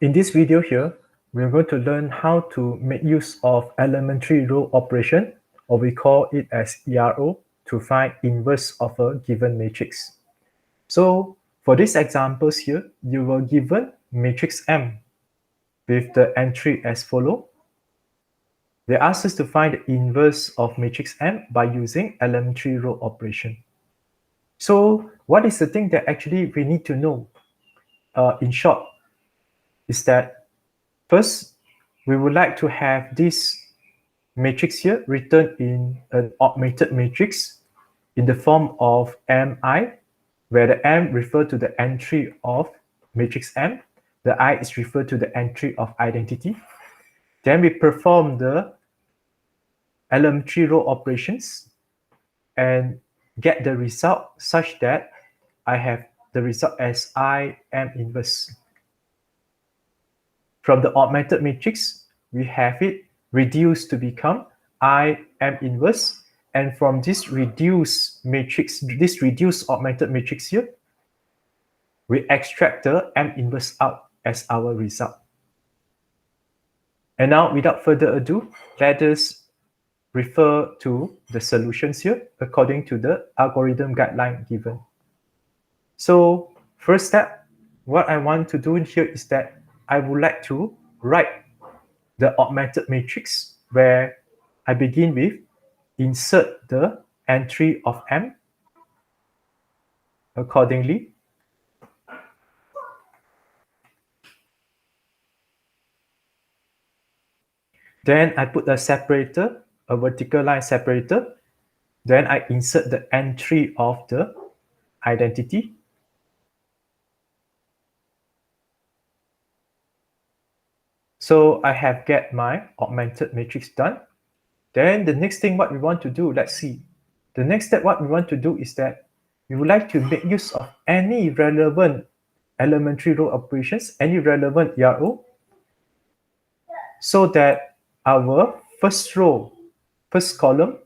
In this video here, we're going to learn how to make use of elementary row operation, or we call it as ERO, to find inverse of a given matrix. So for these examples here, you were given matrix M with the entry as follow. They ask us to find the inverse of matrix M by using elementary row operation. So what is the thing that actually we need to know? In short, is that first, we would like to have this matrix here written in an augmented matrix in the form of Mi, where the M refers to the entry of matrix M, the I is referred to the entry of identity. Then we perform the elementary row operations and get the result such that I have the result as I M inverse. From the augmented matrix, we have it reduced to become I M inverse. And from this reduced matrix, this reduced augmented matrix here, we extract the M inverse out as our result. And now, without further ado, let us refer to the solutions here according to the algorithm guideline given. So first step, what I want to do here is that I would like to write the augmented matrix where I begin with insert the entry of M accordingly. Then I put a separator, a vertical line separator. Then I insert the entry of the identity. So I have get my augmented matrix done. Then the next thing what we want to do, let's see. The next step what we want to do is that we would like to make use of any relevant elementary row operations, any relevant ERO, so that our first row, first column,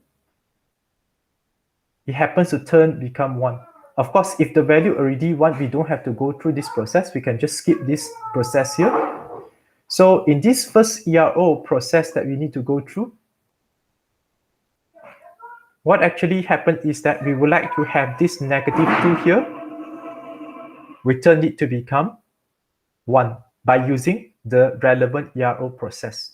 it happens to become 1. Of course, if the value already 1, we don't have to go through this process. We can just skip this process here. So in this first ERO process that we need to go through, what actually happened is that we would like to have this -2 here. We turn it to become 1 by using the relevant ERO process.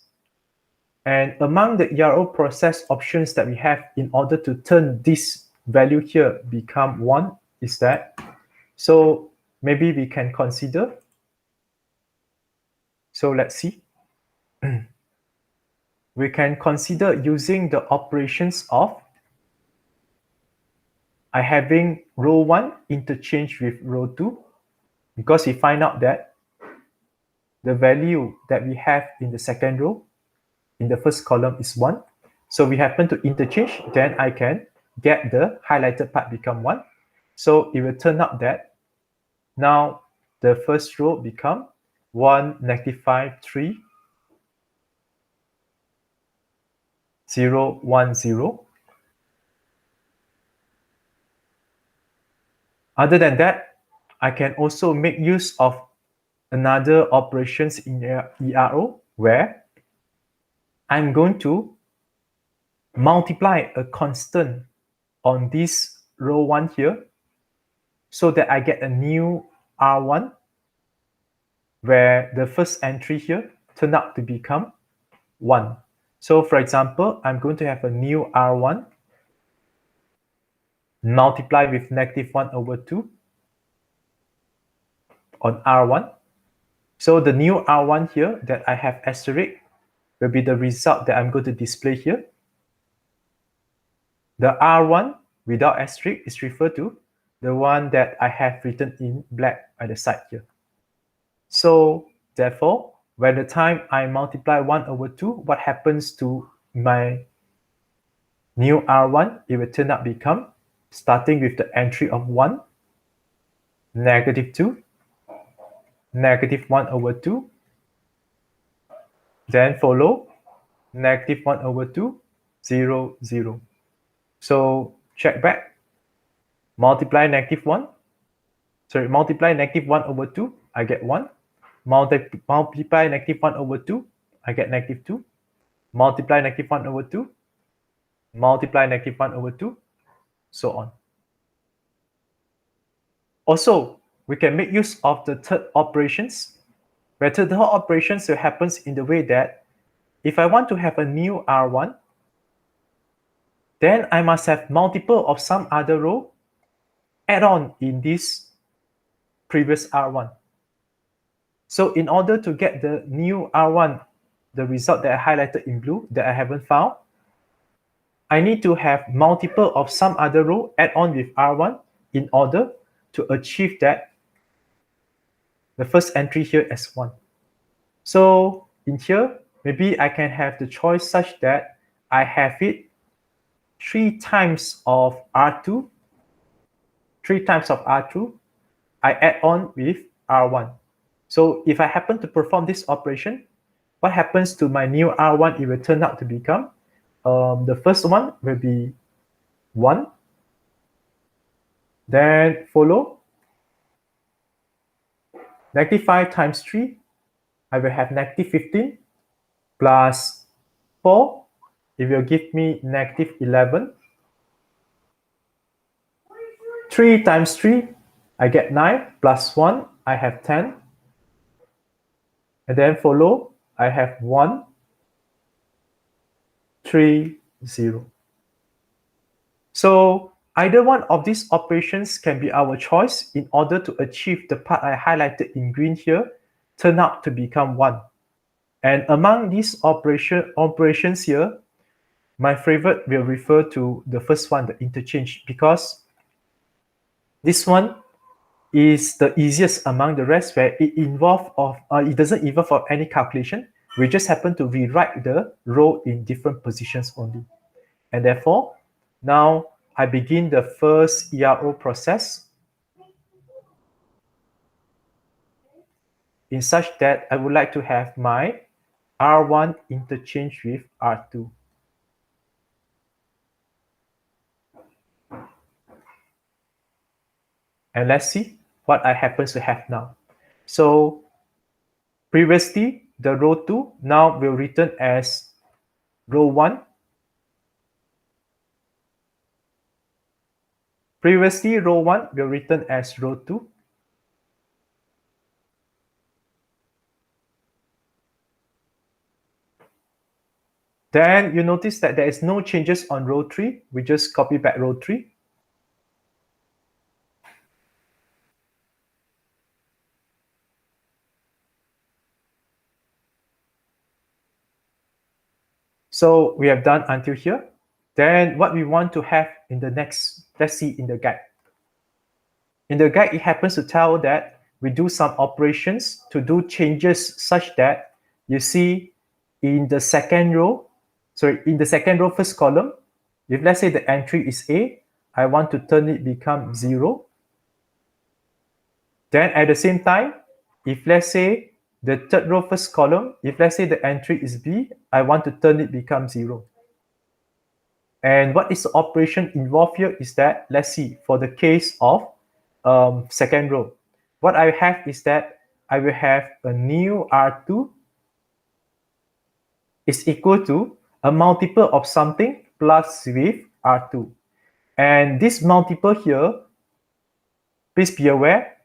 And among the ERO process options that we have in order to turn this value here become 1 is that, so maybe we can consider, so let's see. We can consider using the operations of I having row 1 interchange with row 2, because we find out that the value that we have in the second row in the first column is 1. So we happen to interchange, then I can get the highlighted part become 1. So it will turn out that now the first row become 1, -5, 3, 0, 1, 0. Other than that, I can also make use of another operations in ERO where I'm going to multiply a constant on this row 1 here so that I get a new R1 where the first entry here turned out to become 1. So for example, I'm going to have a new R1 multiply with -1/2 on R1. So the new R1 here that I have asterisk will be the result that I'm going to display here. The R1 without asterisk is referred to the one that I have written in black at the side here. So therefore, by the time I multiply 1/2, what happens to my new R1? It will turn out become, starting with the entry of 1, -2, -1/2, then follow -1/2, 0, 0. So check back, multiply -1, multiply -1/2, I get 1. multiply negative 1 over 2, I get negative 2. Multiply negative 1 over 2, multiply negative 1 over 2, so on. Also, we can make use of the third operations, where the third operations happens in the way that if I want to have a new R1, then I must have multiple of some other row add on in this previous R1. So in order to get the new R1, the result that I highlighted in blue that I haven't found, I need to have multiple of some other row add on with R1 in order to achieve that the first entry here as 1. So in here, maybe I can have the choice such that I have it 3 times of R2, 3 times of R2, I add on with R1. So if I happen to perform this operation, what happens to my new R1? It will turn out to become, the first one will be 1, then follow negative 5 times 3, I will have negative 15 plus 4, it will give me negative 11. 3 times 3, I get 9, plus 1, I have 10. And then follow, I have 1, 3, 0. So either one of these operations can be our choice in order to achieve the part I highlighted in green here, turn out to become 1. And among these operations here, my favorite will refer to the first one, the interchange, because this one is the easiest among the rest, where it doesn't involve of any calculation. We just happen to rewrite the row in different positions only. And therefore, now I begin the first ERO process in such that I would like to have my R1 interchange with R2. And let's see what I happen to have now. So previously, the row 2 now will return as row 1. Previously, row 1 will return as row 2. Then you notice that there is no changes on row 3. We just copy back row 3. So we have done until here. Then what we want to have in the next, let's see in the guide. In the guide, it happens to tell that we do some operations to do changes such that you see in the second row, first column, if let's say the entry is A, I want to turn it become 0. Then at the same time, if let's say the third row first column, if let's say the entry is B, I want to turn it become 0. And what is the operation involved here is that, let's see, for the case of second row, what I have is that I will have a new R2 is equal to a multiple of something plus with R2. And this multiple here, please be aware,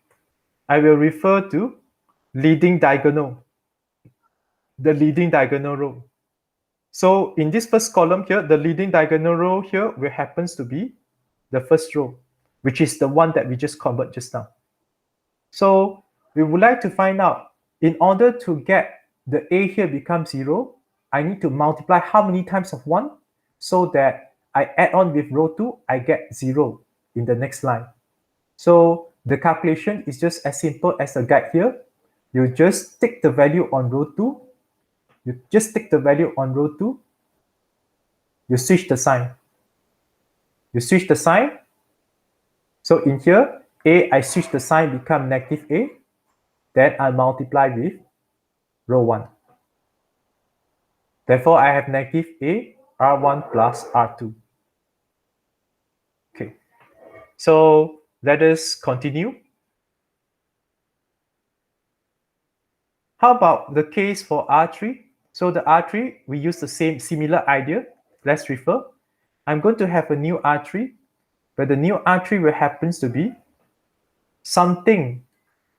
I will refer to leading diagonal, the leading diagonal row. So in this first column here, the leading diagonal row here will happens to be the first row, which is the one that we just convert just now. So we would like to find out, in order to get the A here become 0, I need to multiply how many times of 1 so that I add on with row 2, I get 0 in the next line. So the calculation is just as simple as the guide here. You just take the value on row 2. You just take the value on row 2. You switch the sign. You switch the sign. So in here, A, I switch the sign become negative A. Then I multiply with row 1. Therefore, I have negative A, R1 plus R2. Okay. So let us continue. How about the case for R3? So the R3, we use the similar idea. Let's refer. I'm going to have a new R3, where the new R3 will happens to be something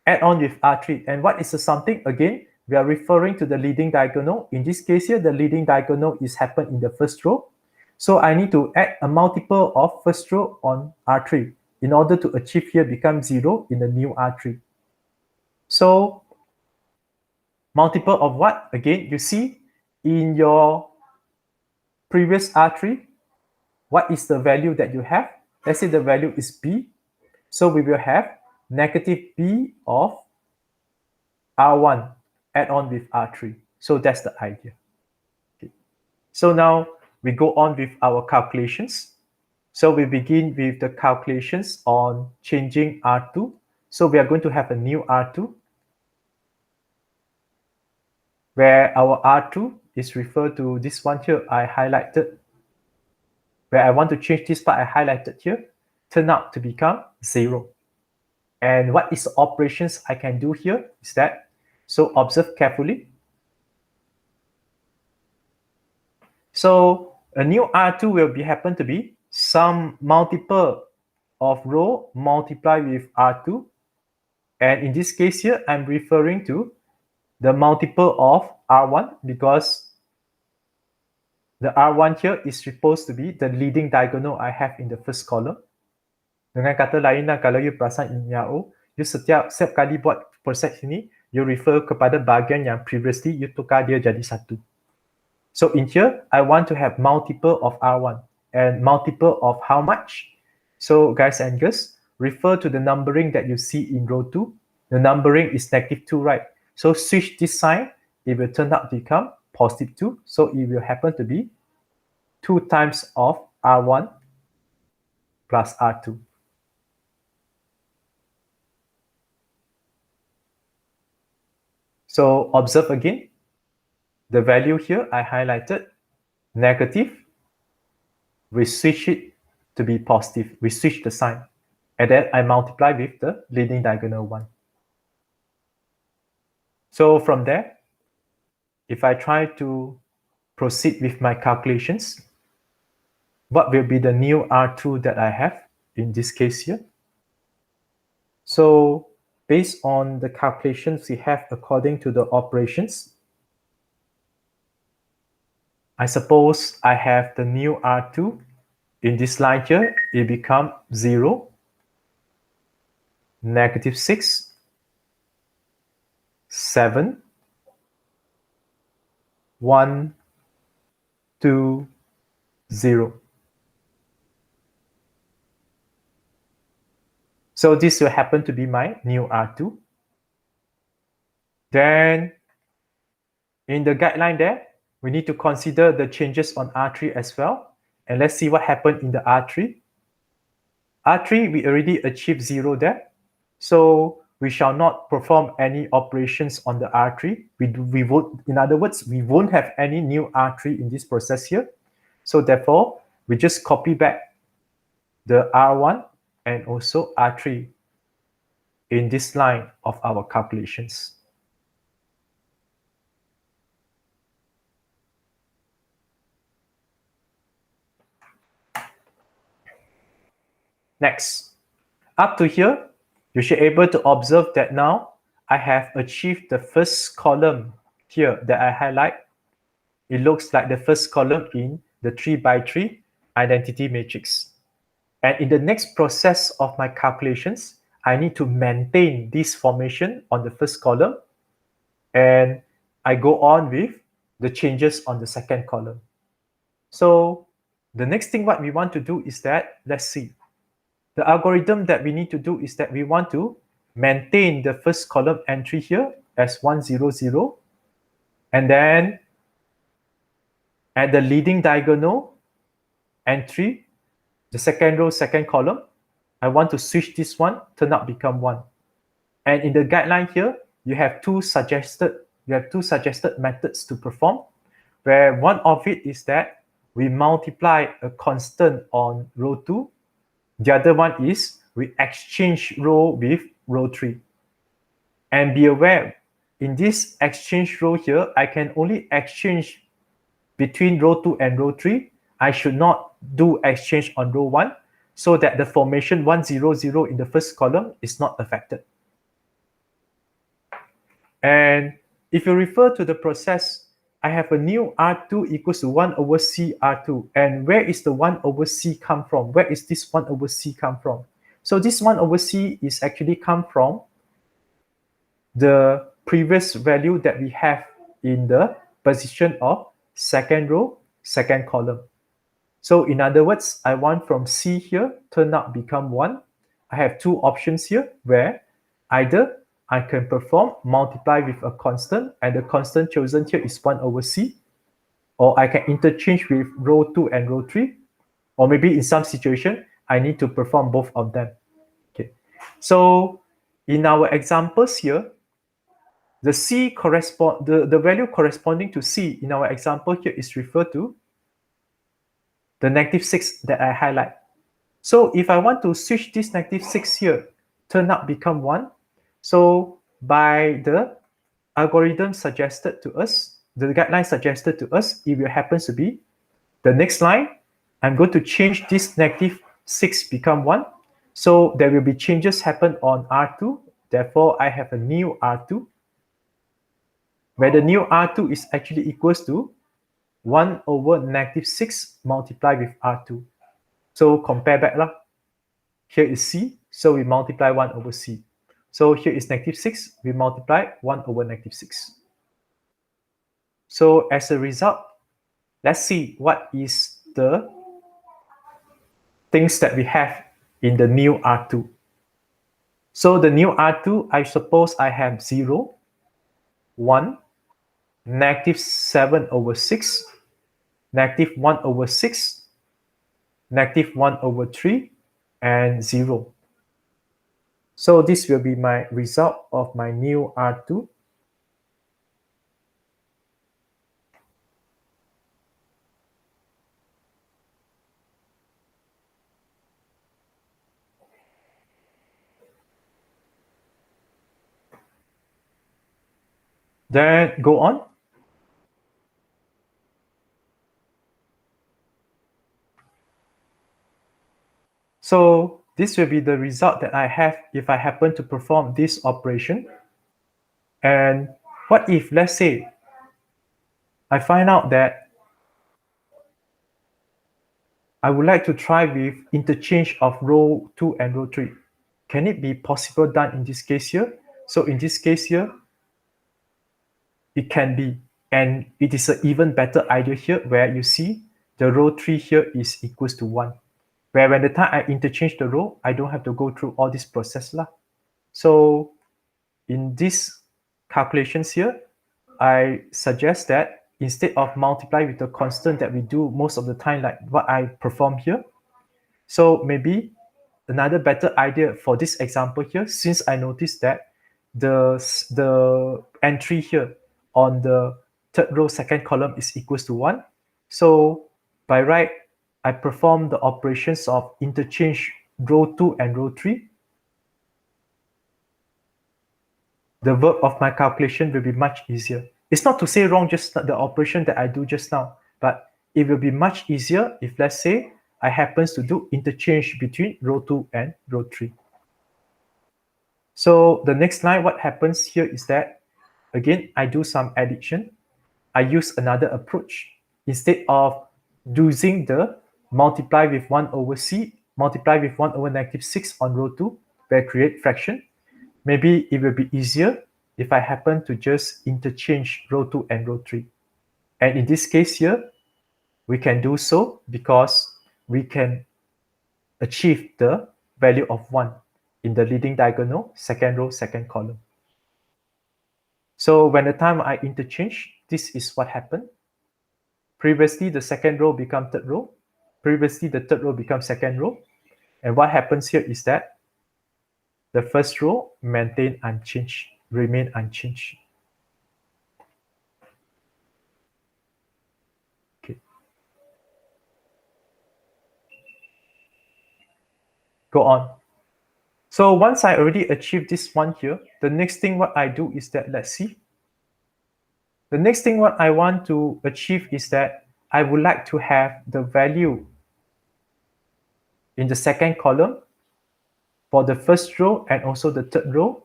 add on with R3. And what is the something? Again, we are referring to the leading diagonal. In this case here, the leading diagonal is happened in the first row. So I need to add a multiple of first row on R3 in order to achieve here become 0 in the new R3. So multiple of what? Again, you see in your previous R3, what is the value that you have? Let's say the value is B. So we will have negative B of R1 add on with R3. So that's the idea. Okay. So now we go on with our calculations. So we begin with the calculations on changing R2. So we are going to have a new R2 where our R2 is referred to this one here I highlighted. Where I want to change this part I highlighted here, turn out to become 0. And what is the operations I can do here is that, so observe carefully. So a new R2 will be happen to be some multiple of row multiplied with R2. And in this case here, I'm referring to the multiple of R1 because the R1 here is supposed to be the leading diagonal I have in the first column. Dengan kata lain lah, kalau you perasan in ERO, you setiap kali buat proses ini, you refer kepada bahagian yang previously you tukar dia jadi satu. So in here, I want to have multiple of R1 and multiple of how much? So guys and girls, refer to the numbering that you see in row 2. The numbering is -2, right? So switch this sign, it will turn out to become +2. So it will happen to be 2 times of R1 plus R2. So observe again, the value here I highlighted, negative, we switch it to be positive, we switch the sign, and then I multiply with the leading diagonal 1. So from there, if I try to proceed with my calculations, what will be the new R2 that I have in this case here? So based on the calculations we have according to the operations, I suppose I have the new R2 in this line here, it becomes 0, -6, 7, 1, 2, 0. So this will happen to be my new R2. Then in the guideline there, we need to consider the changes on R3 as well. And let's see what happened in the R3. R3, we already achieved 0 there. So we shall not perform any operations on the R3. We won't, in other words, we won't have any new R3 in this process here. So therefore, we just copy back the R1 and also R3 in this line of our calculations. Next, up to here, you should be able to observe that now I have achieved the first column here that I highlight. It looks like the first column in the 3x3 identity matrix. And in the next process of my calculations, I need to maintain this formation on the first column. And I go on with the changes on the second column. So the next thing what we want to do is that, let's see. The algorithm that we need to do is that we want to maintain the first column entry here as 1, 0, 0. And then at the leading diagonal entry, the second row, second column, I want to switch this one, turn out become 1. And in the guideline here, you have two suggested methods to perform, where one of it is that we multiply a constant on row 2. The other one is we exchange row with row 3. And be aware, in this exchange row here, I can only exchange between row 2 and row 3. I should not do exchange on row 1 so that the formation 100 in the first column is not affected. And if you refer to the process, I have a new R2 equals to 1 over C R2. And where is the 1 over C come from? Where is this 1 over C come from? So this 1 over C is actually come from the previous value that we have in the position of second row, second column. So in other words, I want from C here turn out become 1. I have two options here where either I can perform multiply with a constant, and the constant chosen here is 1 over C, or I can interchange with row 2 and row 3, or maybe in some situation, I need to perform both of them. Okay. So in our examples here, the value corresponding to C in our example here is referred to the -6 that I highlight. So if I want to switch this -6 here, turn out become 1. So by the algorithm suggested to us, the guideline suggested to us, if it happens to be the next line, I'm going to change this -6 become 1. So there will be changes happen on R2. Therefore, I have a new R2, where the new R2 is actually equals to 1 over -6 multiplied with R2. So compare back lah. Here is C, so we multiply 1 over C. So here is -6, we multiply 1 over -6. So as a result, let's see what is the things that we have in the new R2. So the new R2, I suppose I have 0, 1, -7 over 6, -1 over 6, -1 over 3, and 0. So this will be my result of my new R2. Then go on. So this will be the result that I have if I happen to perform this operation. And what if, let's say, I find out that I would like to try with interchange of row 2 and row 3. Can it be possible done in this case here? So in this case here, it can be. And it is an even better idea here where you see the row 3 here is equals to 1. Where when the time I interchange the row, I don't have to go through all this process lah. So in these calculations here, I suggest that instead of multiply with the constant that we do most of the time, like what I perform here, so maybe another better idea for this example here, since I noticed that the entry here on the third row, second column is equals to 1. So by right, I perform the operations of interchange row 2 and row 3. The work of my calculation will be much easier. It's not to say wrong just the operation that I do just now, but it will be much easier if, let's say, I happens to do interchange between row 2 and row 3. So the next line, what happens here is that, again, I do some addition. I use another approach. Instead of using the multiply with 1 over C, multiply with 1 over -6 on row 2, where I create fraction, maybe it will be easier if I happen to just interchange row 2 and row 3. And in this case here, we can do so because we can achieve the value of 1 in the leading diagonal, second row, second column. So when the time I interchange, this is what happened. Previously, the second row become third row. Previously, the third row becomes second row. And what happens here is that the first row maintain unchanged, remain unchanged. Okay. Go on. So once I already achieved this one here, the next thing what I do is that, let's see, The next thing what I want to achieve is that I would like to have the value in the second column for the first row and also the third row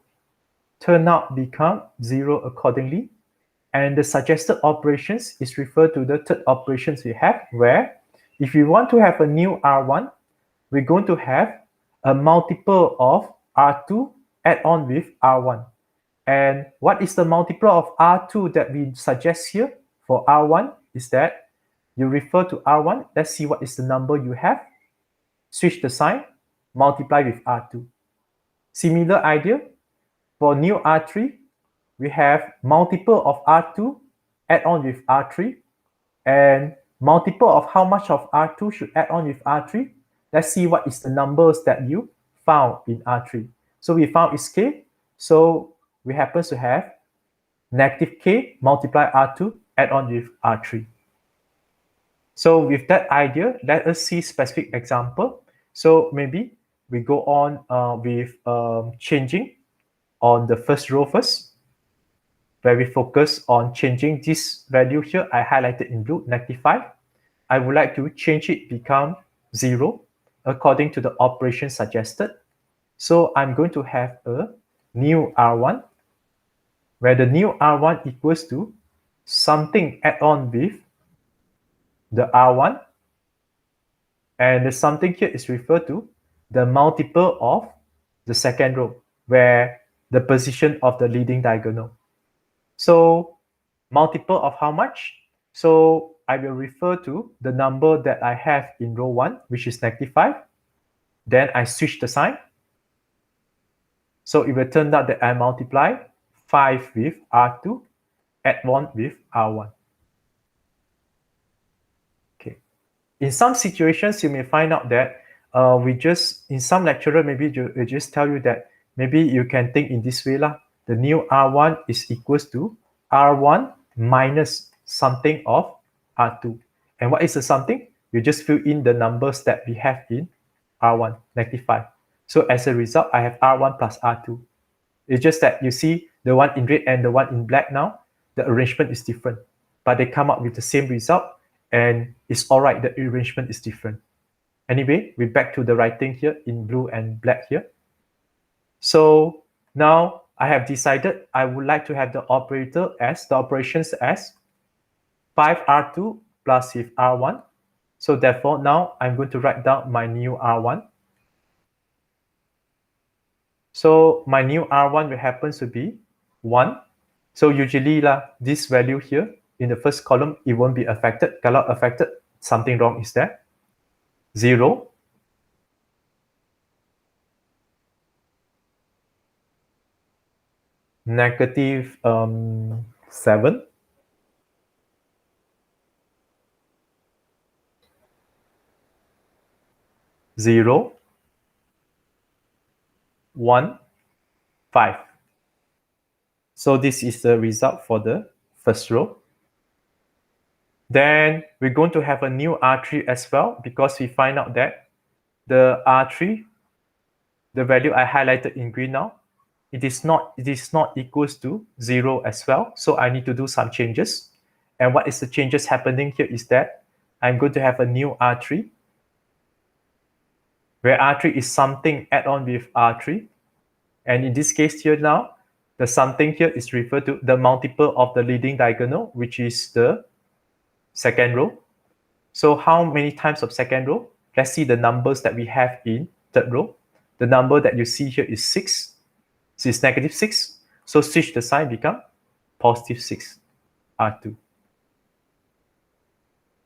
turn out become 0 accordingly. And the suggested operations is referred to the third operations we have, where if you want to have a new R1, we're going to have a multiple of R2 add on with R1. And what is the multiple of R2 that we suggest here for R1 is that you refer to R1. Let's see what is the number you have. Switch the sign, multiply with R2. Similar idea for new R3, we have multiple of R2 add on with R3, and multiple of how much of R2 should add on with R3. Let's see what is the numbers that you found in R3. So we found is K, so we happen to have negative K multiply R2 add on with R3. So with that idea, let us see specific example. So maybe we go on with changing on the first row first, where we focus on changing this value here. I highlighted in blue, -5. I would like to change it become 0 according to the operation suggested. So I'm going to have a new R1, where the new R1 equals to something add on with the R1, and the something here is referred to the multiple of the second row, where the position of the leading diagonal. So multiple of how much? So I will refer to the number that I have in row 1, which is -5. Then I switch the sign. So it will turn out that I multiply 5 with R2, add 1 with R1. Okay. In some situations, you may find out that in some lecturer, maybe they just tell you that maybe you can think in this way lah. The new R1 is equals to R1 minus something of R2. And what is the something? You just fill in the numbers that we have in R1, -5. So as a result, I have R1 plus R2. It's just that you see the one in red and the one in black now, the arrangement is different, but they come up with the same result, and it's all right, the arrangement is different. Anyway, we're back to the writing here in blue and black here. So now I have decided I would like to have the operations as 5R2 plus with R1. So therefore, now I'm going to write down my new R1. So my new R1 will happen to be 1. So usually this value here in the first column, it won't be affected. Kalau affected, something wrong is there. 0. Negative 7. 0. 1. 5. So this is the result for the first row. Then we're going to have a new R3 as well, because we find out that the R3, the value I highlighted in green now, it is not equals to 0 as well. So I need to do some changes. And what is the changes happening here is that I'm going to have a new R3, where R3 is something add on with R3. And in this case here now, the something here is referred to the multiple of the leading diagonal, which is the second row. So how many times of second row? Let's see the numbers that we have in third row. The number that you see here is 6. So it's -6. So switch the sign, become +6, R2.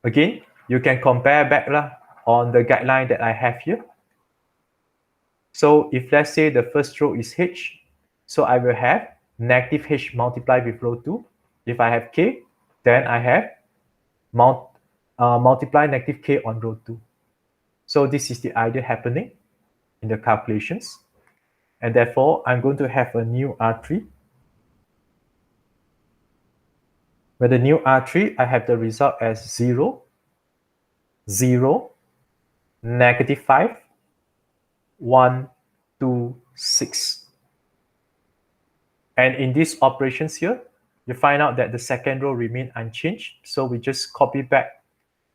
Again, you can compare back on the guideline that I have here. So if let's say the first row is H, so I will have -H multiplied with row 2. If I have K, then I have multiply -K on row 2. So this is the idea happening in the calculations. And therefore, I'm going to have a new R3. With the new R3, I have the result as 0, 0, -5, 1, 2, 6. And in these operations here, you find out that the second row remain unchanged. So we just copy back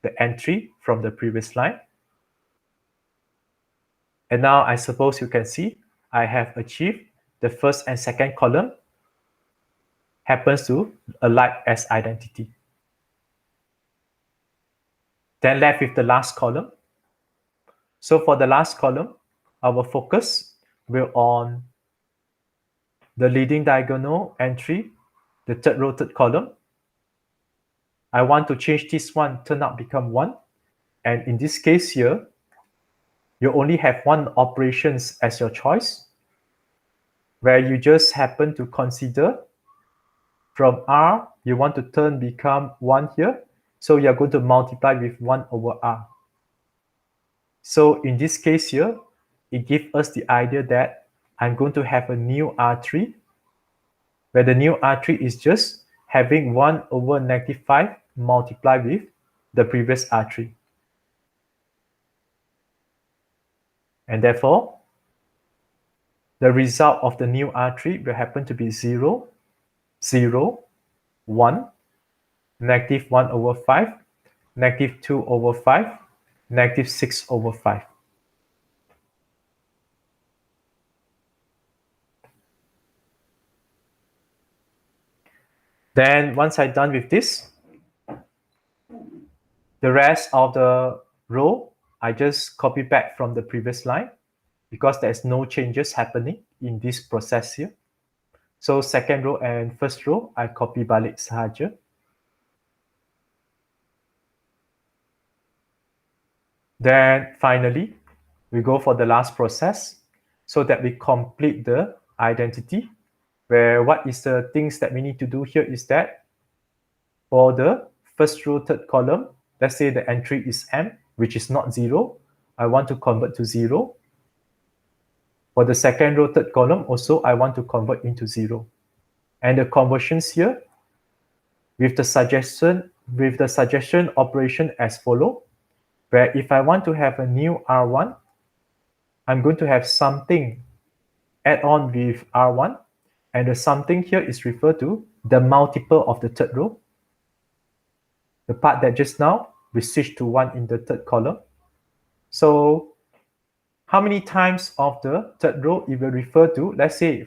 the entry from the previous line. And now I suppose you can see I have achieved the first and second column happens to alike as identity. Then left with the last column. So for the last column, our focus will on the leading diagonal entry, the third row, third column. I want to change this one, turn out become 1. And in this case here, you only have one operations as your choice, where you just happen to consider from R, you want to turn become 1 here. So you're going to multiply with 1 over R. So in this case here, it gives us the idea that I'm going to have a new R3, where the new R3 is just having 1 over negative 5 multiplied with the previous R3. And therefore, the result of the new R3 will happen to be 0, 0, 1, negative 1 over 5, negative 2 over 5, negative 6 over 5. Then once I'm done with this, the rest of the row, I just copy back from the previous line because there's no changes happening in this process here. So second row and first row, I copy balik sahaja. Then finally, we go for the last process so that we complete the identity, where what is the things that we need to do here is that for the first row, third column, let's say the entry is M, which is not 0. I want to convert to 0. For the second row, third column, also I want to convert into 0. And the conversions here with the suggestion operation as follow, where if I want to have a new R1, I'm going to have something add on with R1, and the something here is referred to the multiple of the third row, the part that just now we switched to 1 in the third column. So how many times of the third row it will refer to? Let's say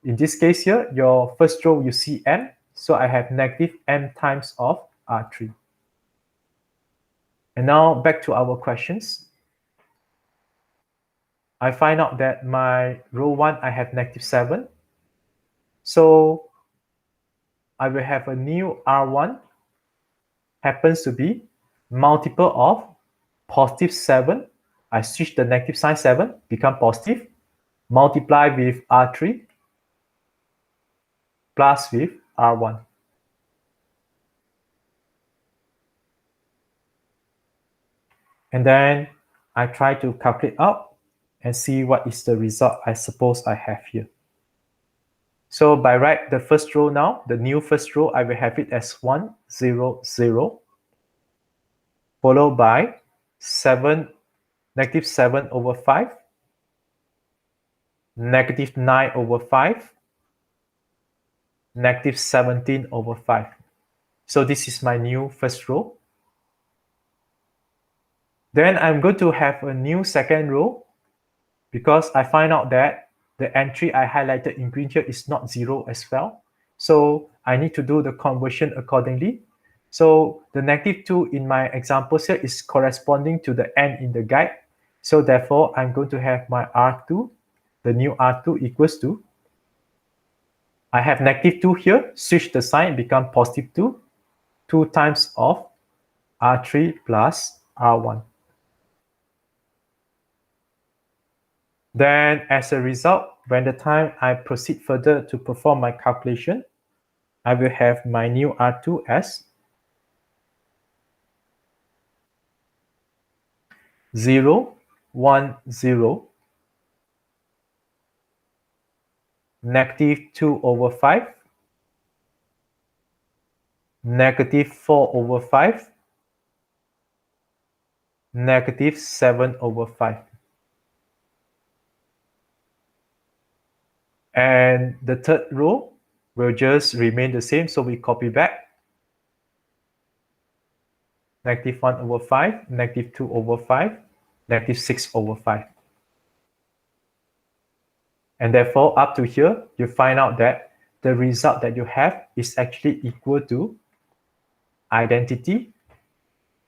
in this case here, your first row you see M, so I have negative M times of R3. And now back to our questions. I find out that my row 1, I have negative 7. So I will have a new R1 happens to be multiple of positive 7. I switch the negative sign 7, become positive, multiply with R3 plus with R1. And then I try to calculate out and see what is the result I suppose I have here. So by right, the first row now, the new first row, I will have it as 1, 0, 0, followed by 7, negative 7 over 5, negative 9 over 5, negative 17 over 5. So this is my new first row. Then I'm going to have a new second row because I find out that the entry I highlighted in green here is not 0 as well. So I need to do the conversion accordingly. So the negative 2 in my examples here is corresponding to the n in the guide. So therefore, I'm going to have my R2, the new R2 equals to, I have negative 2 here, switch the sign, become positive 2, 2 times of R3 plus R1. Then as a result, when the time I proceed further to perform my calculation, I will have my new R2 as 0, 1, 0, negative 2 over 5, negative 4 over 5, negative 7 over 5. And the third row, will just remain the same. So we copy back. Negative 1 over 5, negative 2 over 5, negative 6 over 5. And therefore, up to here, you find out that the result that you have is actually equal to identity.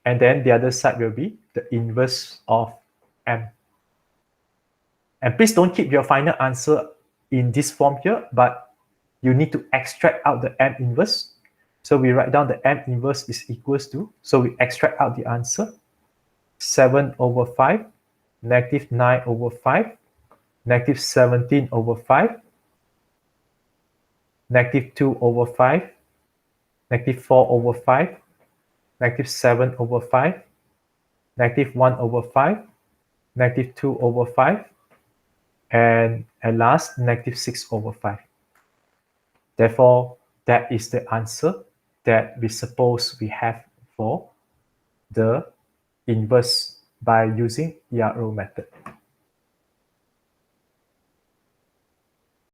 And then the other side will be the inverse of M. And please don't keep your final answer in this form here, but you need to extract out the M inverse. So we write down the M inverse is equals to, so we extract out the answer, 7 over 5, negative 9 over 5, negative 17 over 5, negative 2 over 5, negative 4 over 5, negative 7 over 5, negative 1 over 5, negative 2 over 5, and at last, negative 6 over 5. Therefore, that is the answer that we suppose we have for the inverse by using ERO method.